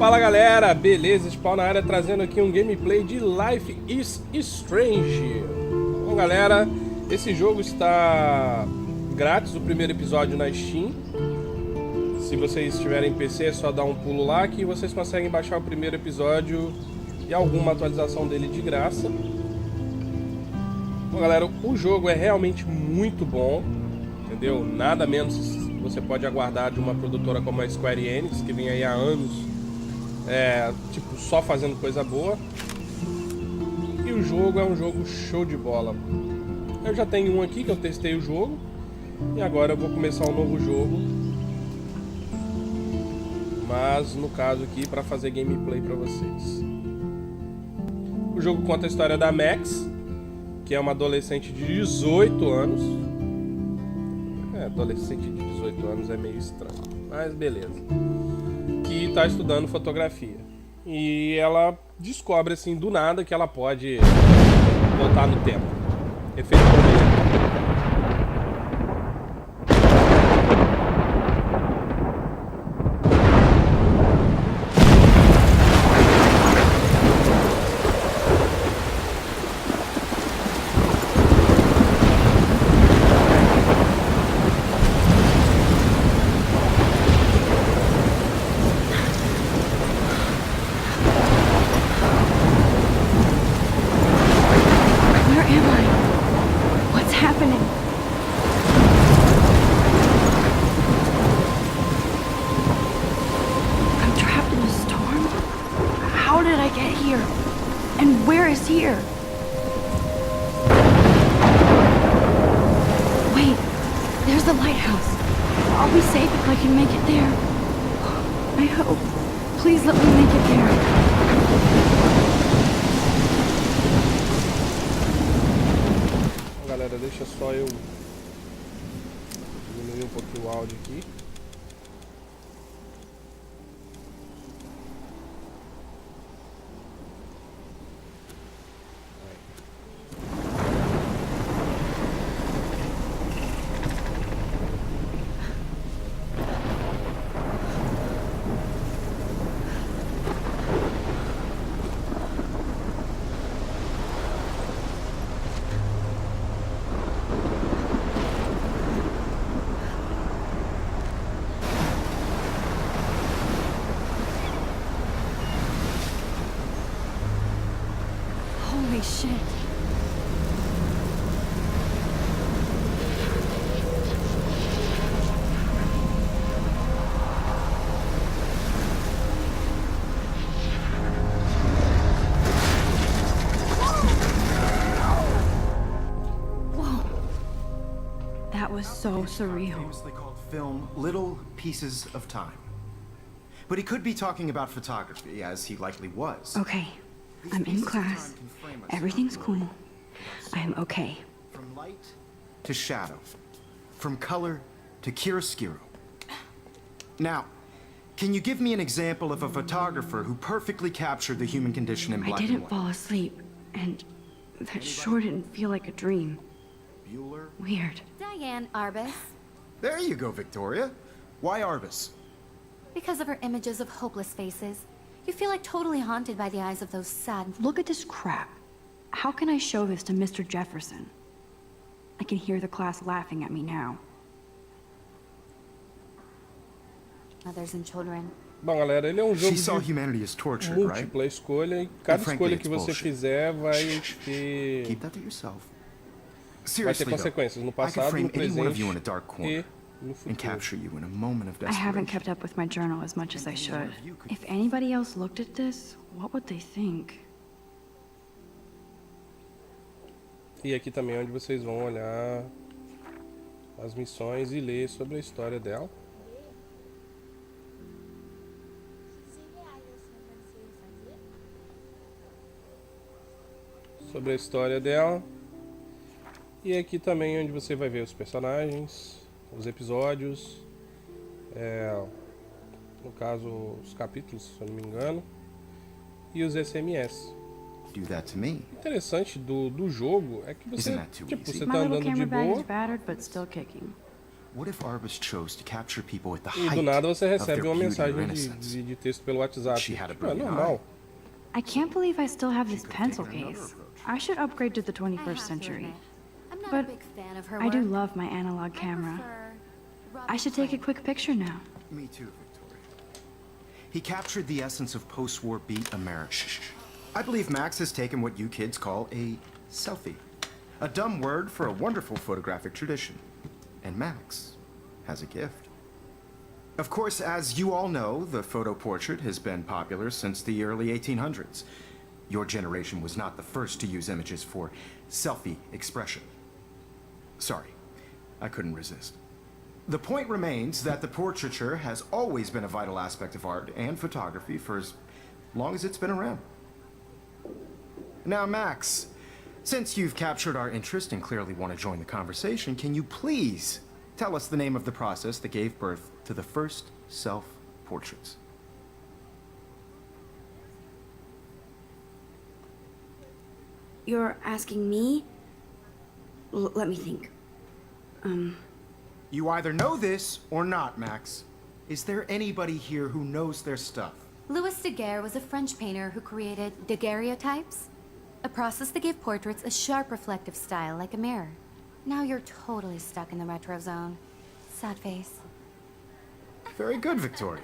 Fala galera, beleza? Spawn na área trazendo aqui um gameplay de Life is Strange. Bom galera, esse jogo está grátis, o primeiro episódio na Steam. Se vocês tiverem PC é só dar um pulo lá que vocês conseguem baixar o primeiro episódio e alguma atualização dele de graça. Bom galera, o jogo é realmente muito bom, entendeu? Nada menos você pode aguardar de uma produtora como a Square Enix, que vem aí há anos tipo, só fazendo coisa boa. E o jogo é um jogo show de bola. Eu já tenho um aqui que eu testei o jogo. E agora eu vou começar um novo jogo. Mas no caso aqui para fazer gameplay para vocês. O jogo conta a história da Max, que é uma adolescente de 18 anos. Adolescente de 18 anos é meio estranho, mas beleza. Que está estudando fotografia. E ela descobre assim do nada que ela pode voltar no tempo. Efeito borboleta. Galera, deixa só eu diminuir um pouquinho o áudio aqui. Holy shit. Whoa. That was so surreal. Famously called film Little Pieces of Time. But he could be talking about photography, as he likely was. Okay. I'm in class. Everything's cool. I am okay. From light to shadow. From color to chiaroscuro. Now, can you give me an example of a photographer who perfectly captured the human condition in black and white? I didn't fall asleep, and that sure didn't feel like a dream. Bueller? Weird. Diane Arbus. There you go, Victoria. Why Arbus? Because of her images of hopeless faces. You feel like totally haunted by the eyes of those sad... Look at this crap. How can I show this to Mr. Jefferson? I can hear the class laughing at me now. Mothers and children. Bom, galera, ele é um jogo de múltipla escolha e cada escolha que você fizer vai ter consequências no passado, no presente e no futuro. I haven't kept up with my journal as much as I should. If anybody else looked at this, what would they think? E aqui também é onde vocês vão olhar as missões e ler sobre a história dela. Sobre a história dela. E aqui também é onde você vai ver os personagens, os episódios, no caso os capítulos, se eu não me engano, e os SMS. Interessante do jogo é que você, tipo, você tá andando de boa. What if Arbus chose to capture people at the E do height nada você of their recebe uma beauty or mensagem innocence? de texto pelo WhatsApp. She had a É brilliant normal. I can't believe I still have this could've pencil taken another case. approach. I should upgrade to the I have 21st to century. admit, I'm not But a big fan of her I do work. love my analog camera. prefer I should take a Robert quick picture now. Me too, Victoria. He captured the essence of post-war beat America. I believe Max has taken what you kids call a selfie. A dumb word for a wonderful photographic tradition. And Max has a gift. Of course, as you all know, the photo portrait has been popular since the early 1800s. Your generation was not the first to use images for selfie expression. Sorry, I couldn't resist. The point remains that the portraiture has always been a vital aspect of art and photography for as long as it's been around. Now, Max, since you've captured our interest and clearly want to join the conversation, can you please tell us the name of the process that gave birth to the first self-portraits? You're asking me? Let me think. You either know this or not, Max. Is there anybody here who knows their stuff? Louis Daguerre was a French painter who created daguerreotypes, a process that gave portraits a sharp reflective style like a mirror. Now you're totally stuck in the retro zone. Sad face. Very good, Victoria.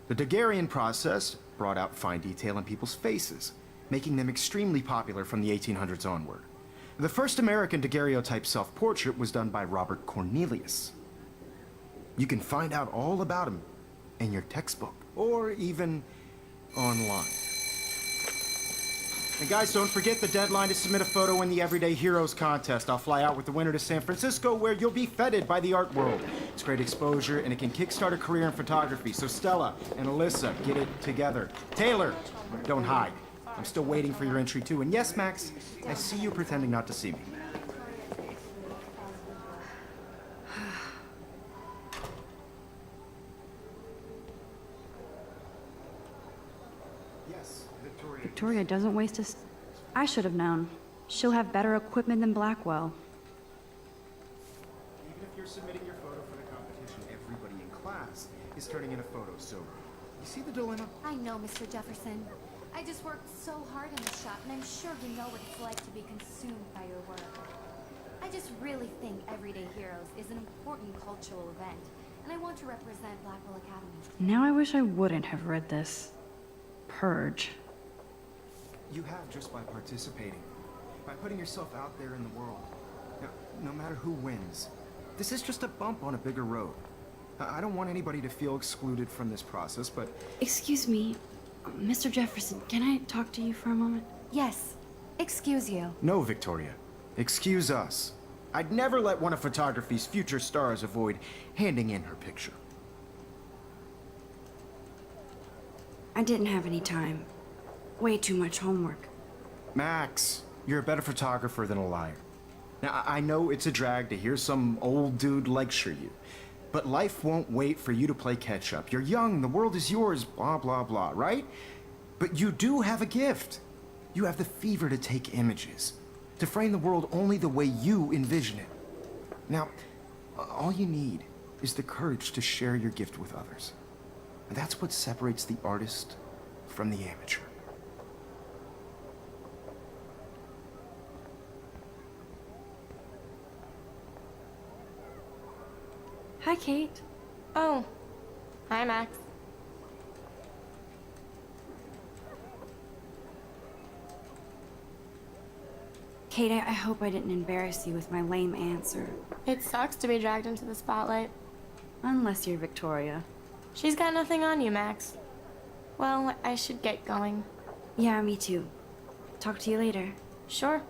The Daguerrean process brought out fine detail in people's faces, making them extremely popular from the 1800s onward. The first American daguerreotype self-portrait was done by Robert Cornelius. You can find out all about him in your textbook, or even online. And guys, don't forget the deadline to submit a photo in the Everyday Heroes contest. I'll fly out with the winner to San Francisco, where you'll be feted by the art world. It's great exposure, and it can kickstart a career in photography. So Stella and Alyssa, get it together. Taylor, don't hide. I'm still waiting for your entry too. And yes, Max, I see you pretending not to see me. Yes, Victoria. Victoria doesn't waste a... I should have known. She'll have better equipment than Blackwell. Even if you're submitting your photo for the competition, everybody in class is turning in a photo, so you see the dilemma? I know, Mr. Jefferson. I just worked so hard in the shop, and I'm sure you know what it's like to be consumed by your work. I just really think Everyday Heroes is an important cultural event, and I want to represent Blackwell Academy. Now I wish I wouldn't have read this. Purge. You have just by participating, by putting yourself out there in the world. Now, no matter who wins, this is just a bump on a bigger road. I don't want anybody to feel excluded from this process, but Excuse me, Mr. Jefferson, can I talk to you for a moment? Yes. Excuse you. no, Victoria. Excuse us. I'd never let one of photography's future stars avoid handing in her picture. I didn't have any time. Way too much homework. Max, you're a better photographer than a liar. Now, I know it's a drag to hear some old dude lecture you, but life won't wait for you to play catch-up. You're young, the world is yours, blah, blah, blah, right? But you do have a gift. You have the fever to take images, to frame the world only the way you envision it. Now, all you need is the courage to share your gift with others. And that's what separates the artist from the amateur. Hi, Kate. Oh. Hi, Max. Kate, I hope I didn't embarrass you with my lame answer. It sucks to be dragged into the spotlight. Unless you're Victoria. She's got nothing on you, Max. Well, I should get going. Yeah, me too. Talk to you later. Sure.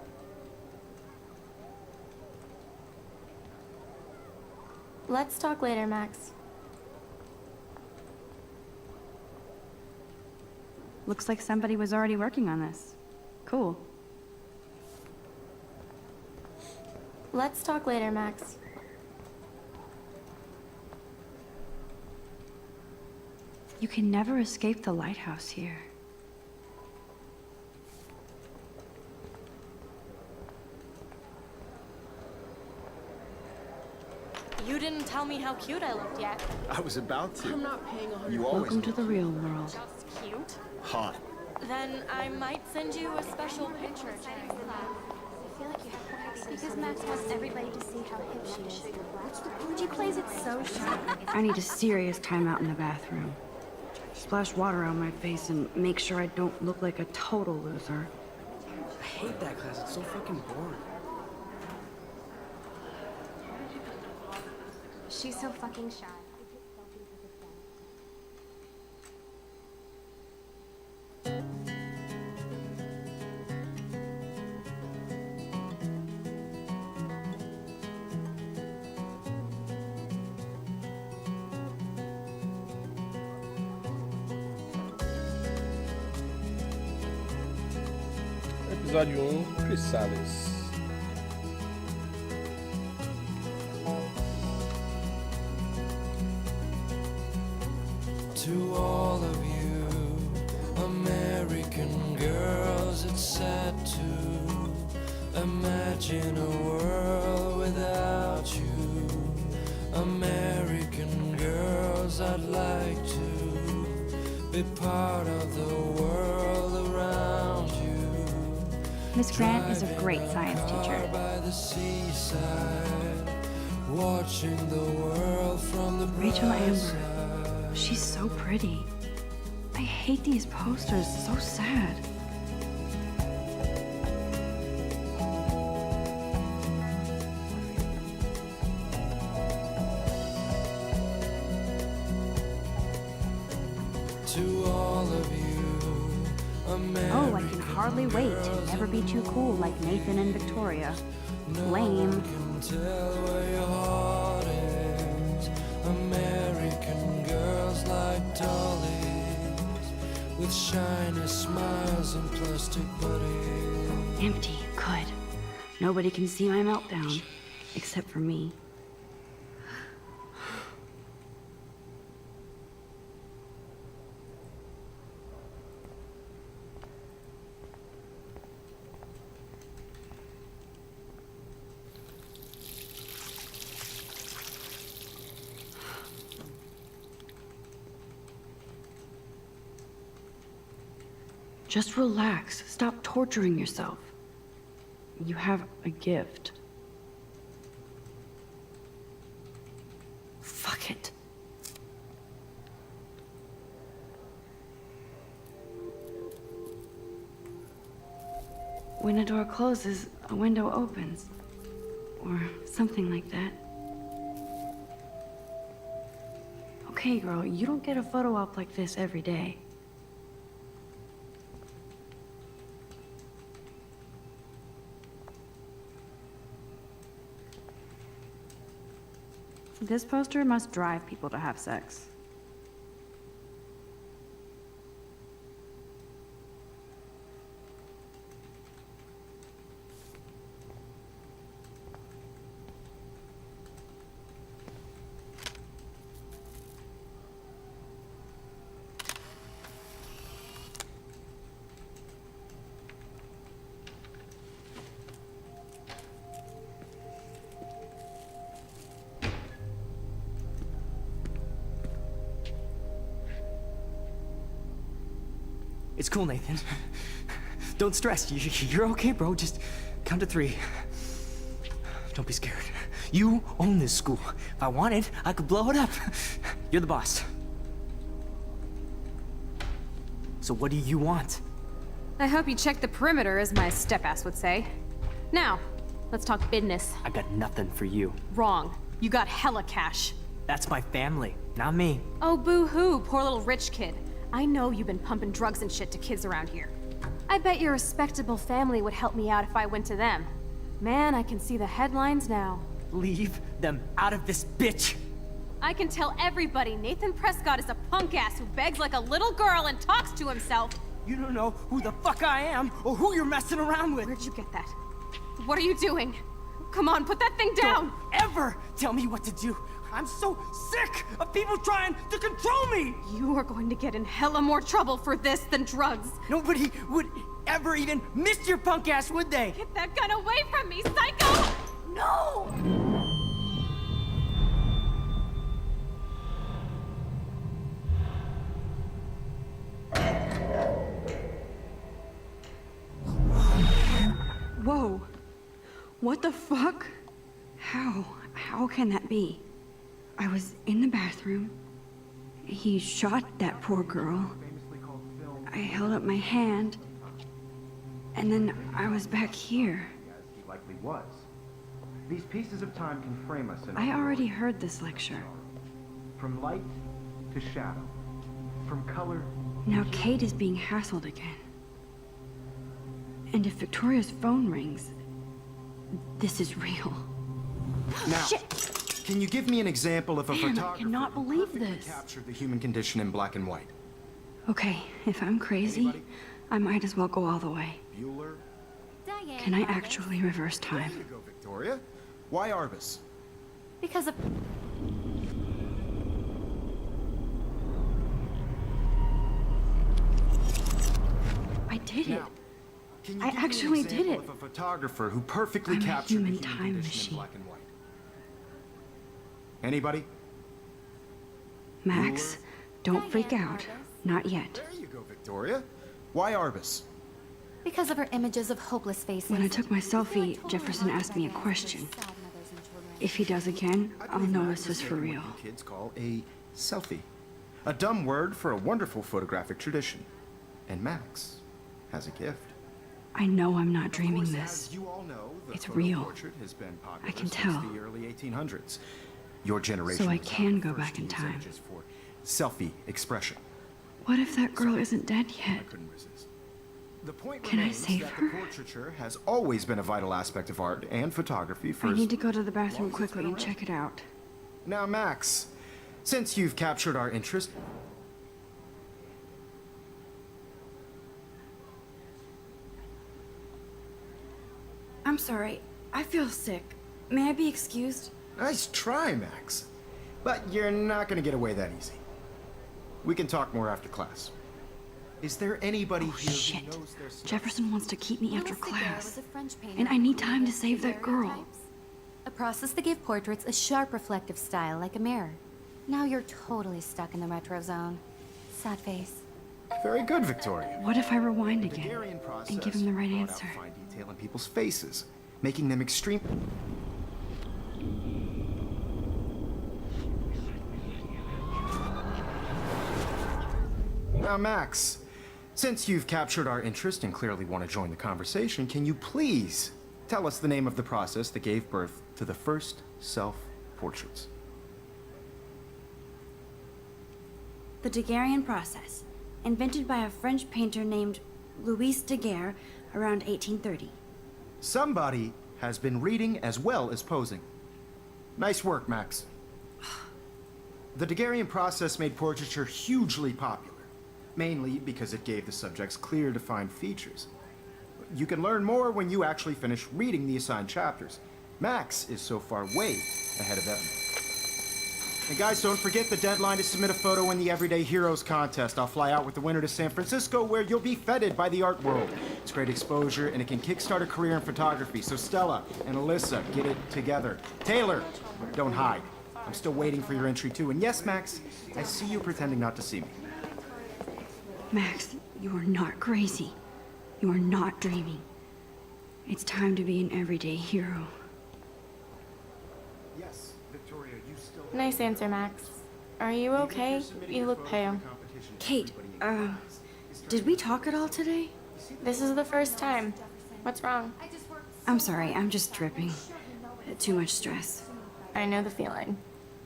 Let's talk later, Max. Looks like somebody was already working on this. Cool. Let's talk later, Max. You can never escape the lighthouse here. You didn't tell me how cute I looked yet. I was about to. I'm not paying 100. You always Welcome to the real world. Just cute? hot. Then I might send you a special picture. I feel like you have to have because Max wants everybody to see how hip she is. She plays it so shy. I need a serious timeout in the bathroom. Splash water on my face and make sure I don't look like a total loser. I hate that class. It's so fucking boring. She's so fucking shy. Episódio 1, Crysalis. To all of you American girls, it's sad to imagine a world without you. American girls, I'd like to be part of the world around you. Miss Grant is a great science teacher. By the seaside, watching the world from the Rachel bright Amber. side. She's so pretty. I hate these posters, so sad. To all of you, Oh, I can hardly wait to never be too cool like Nathan and Victoria. Lame. can tell where your heart is. American girls like dollies, with shiny smiles and plastic bodies. Empty. Good. Nobody can see my meltdown. Except for me. Just relax. Stop torturing yourself. You have a gift. Fuck it. When a door closes, a window opens. Or something like that. Okay, girl, you don't get a photo op like this every day. This poster must drive people to have sex. It's cool, Nathan. Don't stress. You're okay, bro. Just count to 3. Don't be scared. You own this school. If I wanted, I could blow it up. You're the boss. So what do you want? I hope you check the perimeter, as my step-ass would say. Now, let's talk business. I got nothing for you. Wrong. You got hella cash. That's my family, not me. Oh, boo-hoo, poor little rich kid. I know you've been pumping drugs and shit to kids around here. I bet your respectable family would help me out if I went to them. Man, I can see the headlines now. Leave them out of this bitch. I can tell everybody Nathan Prescott is a punk ass who begs like a little girl and talks to himself. You don't know who the fuck I am or who you're messing around with. Where'd you get that? What are you doing? Come on, put that thing down! Don't ever tell me what to do. I'm so sick of people trying to control me! You are going to get in hella more trouble for this than drugs. Nobody would ever even miss your punk ass, would they? Get that gun away from me, psycho! No! No! What the fuck? How? How can that be? I was in the bathroom. He shot that poor girl. I held up my hand. And then I was back here. As he likely was. These pieces of time can frame us in I already heard this lecture. from light to shadow, from color. Now Kate is being hassled again. And if Victoria's phone rings, this is real. Now, Shit! can you give me an example of a Man, I photographer cannot who believe perfectly this. captured the human condition in black and white? Okay, if I'm crazy, Anybody? I might as well go all the way. Bueller? Diane, Can I Arbus. actually reverse There time? you go, Victoria. Why Arbus? Because of... I did it. Now, can you I give me actually an did example it. of a photographer who perfectly I'm a captured the human human time condition machine. in black and white? Anybody? Max, don't freak Diane out. Arbus. Not yet. There you go, Victoria. Why Arbus? Because of her images of hopeless faces. When I took my I feel selfie, totally Jefferson haunted asked by me a the eyes of question. those sad mothers and children. If he does again, I I'll believe know Max this is is for what real. you kids call a selfie. A dumb word for a wonderful photographic tradition. And Max has a gift. I know I'm not Of dreaming course, this. as you all know, the It's photo real. portrait has been popular I can since tell. the early 1800s. Your generation So I was can the go first back to in use time. images for selfie expression. What if that girl isn't dead I yet? couldn't resist. The point Can I remains save that her? the portraiture has always been a vital aspect of art and photography for I as need to go to the bathroom long as it's quickly been and around. check it out. Now, Max, since you've captured our interest, I'm sorry. I feel sick. May I be excused? nice try, Max. But you're not gonna get away that easy. We can talk more after class. Is there anybody Oh, here shit. who knows their stuff? Jefferson wants to keep me after Louis Daguerre class. was a French painter And I need who time to created save that girl. daguerreotypes, a process that gave portraits a sharp reflective style like a mirror. Now you're totally stuck in the retro zone. Sad face. Very good, Victoria. What if I rewind The again Daguerrean process and give him the right brought out answer? fine detail in people's faces, making them extreme. Now, Max, since you've captured our interest and clearly want to join the conversation, can you please tell us the name of the process that gave birth to the first self-portraits? The Daguerrean process, invented by a French painter named Louis Daguerre around 1830. Somebody has been reading as well as posing. Nice work, Max. The Daguerrean process made portraiture hugely popular, mainly because it gave the subjects clear, defined features. You can learn more when you actually finish reading the assigned chapters. Max is so far way ahead of Evan. And guys, don't forget the deadline to submit a photo in the Everyday Heroes contest. I'll fly out with the winner to San Francisco, where you'll be feted by the art world. It's great exposure, and it can kickstart a career in photography. So Stella and Alyssa, get it together. Taylor, don't hide. I'm still waiting for your entry too. And yes, Max, I see you pretending not to see me. Max, you are not crazy. You are not dreaming. It's time to be an everyday hero. Yes, Victoria, you still. Nice answer, Max. Are you okay? You look pale. Kate, did we talk at all today? This is the first time. What's wrong? I just worked I'm sorry, I'm just dripping. Too much stress. I know the feeling.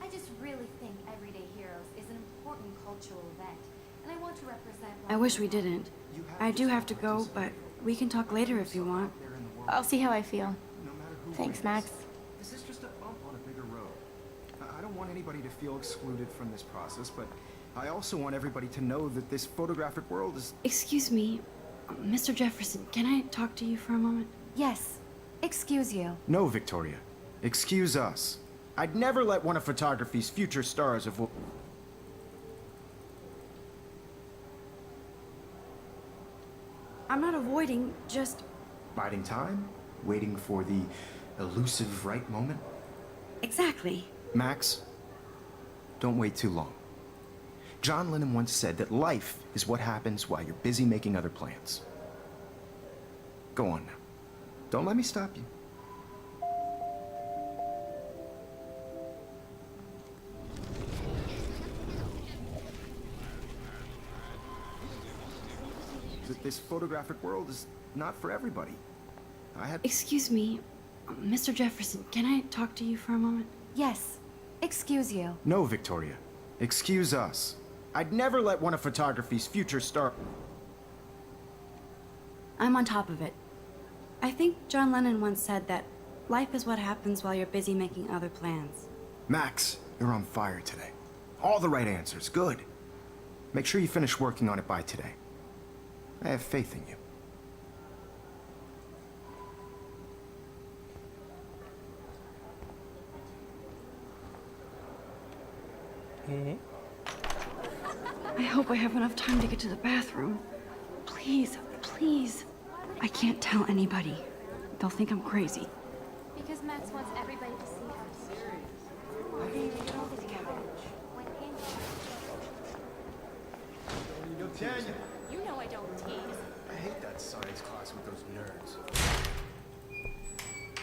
I just really think Everyday Heroes is an important cultural event, and I want to represent. I wish we didn't. I do have to go, but we can talk later if you want. I'll see how I feel. No matter who Thanks, wins, Max. This is just a bump on a bigger road. I don't want anybody to feel excluded from this process, but I also want everybody to know that this photographic world is. Excuse me, Mr. Jefferson, can I talk to you for a moment? Yes. Excuse you. No, Victoria. Excuse us. I'd never let one of photography's future stars of. I'm not avoiding, just... Biding time? Waiting for the elusive right moment? Exactly. Max, don't wait too long. John Lennon once said that life is what happens while you're busy making other plans. Go on now. Don't let me stop you. This photographic world is not for everybody. Excuse me, Mr. Jefferson, can I talk to you for a moment? Yes. Excuse you. No, Victoria. Excuse us. I'd never let one of photography's future star... I'm on top of it. I think John Lennon once said that life is what happens while you're busy making other plans. Max, you're on fire today. All the right answers. Good. Make sure you finish working on it by today. I have faith in you. I hope I have enough time to get to the bathroom. Please, please. I can't tell anybody. They'll think I'm crazy. Because Max wants everybody to see how serious. Daniel! You know I don't tease. I hate that science class with those nerds.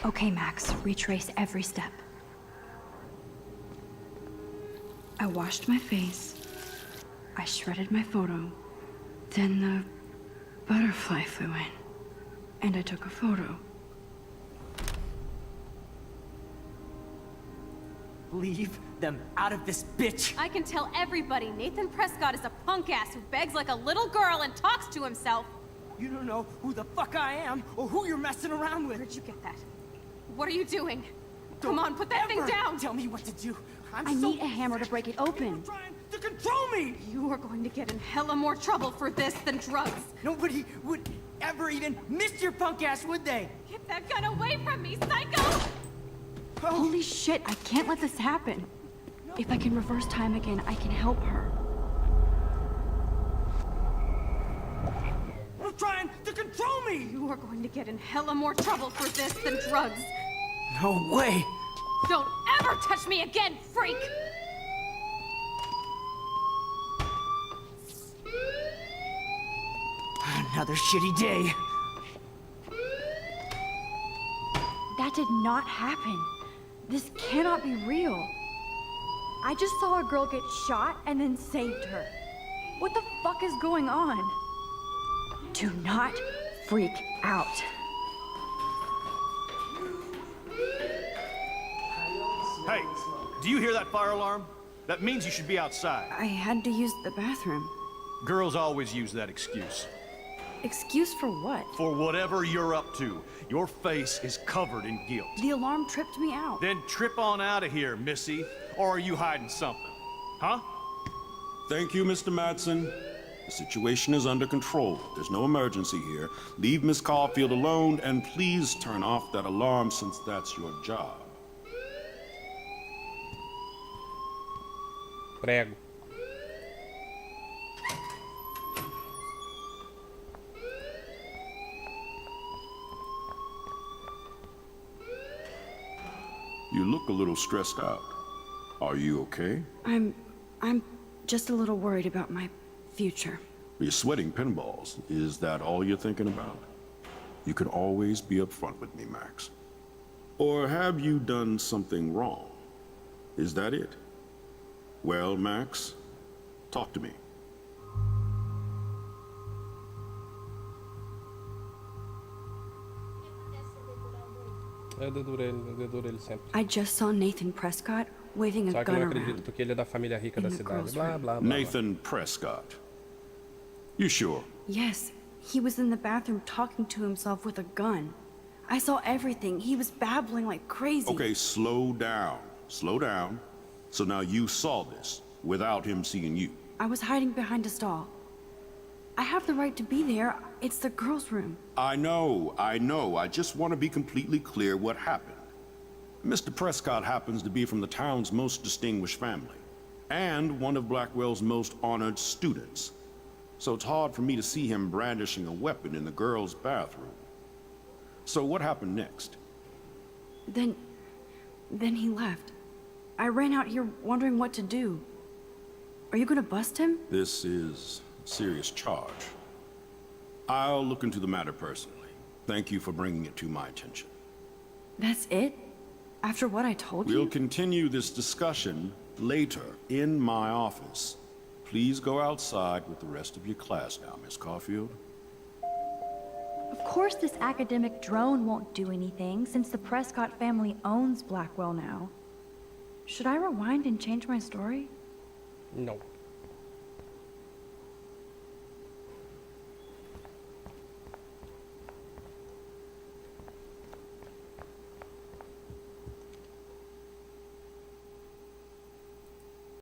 Okay, Max, retrace every step. I washed my face. I shredded my photo. Then the butterfly flew in. And I took a photo. Leave them out of this bitch! I can tell everybody Nathan Prescott is a punk ass who begs like a little girl and talks to himself. You don't know who the fuck I am or who you're messing around with. Where'd you get that? What are you doing? Come on, put that thing Ever down! Tell me what to do. I need a hammer to break it open. You're trying to control me! You are going to get in hella more trouble for this than drugs. Nobody would ever even miss your punk ass, would they? Get that gun away from me, psycho! Holy shit, I can't let this happen. If I can reverse time again, I can help her. You're trying to control me! You are going to get in hella more trouble for this than drugs. No way! Don't ever touch me again, freak! Another shitty day. That did not happen. This cannot be real. I just saw a girl get shot and then saved her. What the fuck is going on? Do not freak out. Hey, do you hear that fire alarm? That means you should be outside. I had to use the bathroom. Girls always use that excuse. Excuse for what? For whatever you're up to, your face is covered in guilt. The alarm tripped me out. Then trip on out of here, Missy. Or are you hiding something? Huh? Thank you, Mr. Madsen. The situation is under control. There's no emergency here. Leave Miss Caulfield alone, and please turn off that alarm since that's your job. Prego. You look a little stressed out. Are you okay? I'm just a little worried about my future. You're sweating pinballs. Is that all you're thinking about? You can always be upfront with me, Max. Or have you done something wrong? Is that it? Well, Max, talk to me. Eu deduro ele sempre. I just saw Nathan Prescott waving a Só que eu gun não acredito around. porque ele é da família rica da In the cidade. girls' Blá, room. blá, blá, blá. Nathan Prescott. You sure? Yes, he was in the bathroom talking to himself with a gun. I saw everything. He was babbling like crazy. Okay, slow down. Slow down. So now you saw this without him seeing you. I was hiding behind a stall. I have the right to be there. It's the girls' room. I know. I just want to be completely clear what happened. Mr. Prescott happens to be from the town's most distinguished family, and one of Blackwell's most honored students. So it's hard for me to see him brandishing a weapon in the girls' bathroom. So what happened next? Then he left. I ran out here wondering what to do. Are you gonna bust him? This is a serious charge. I'll look into the matter personally. Thank you for bringing it to my attention. That's it? After what I told We'll you? continue this discussion later in my office. Please go outside with the rest of your class now, Miss Caulfield. Of course this academic drone won't do anything, since the Prescott family owns Blackwell now. Should I rewind and change my story? No.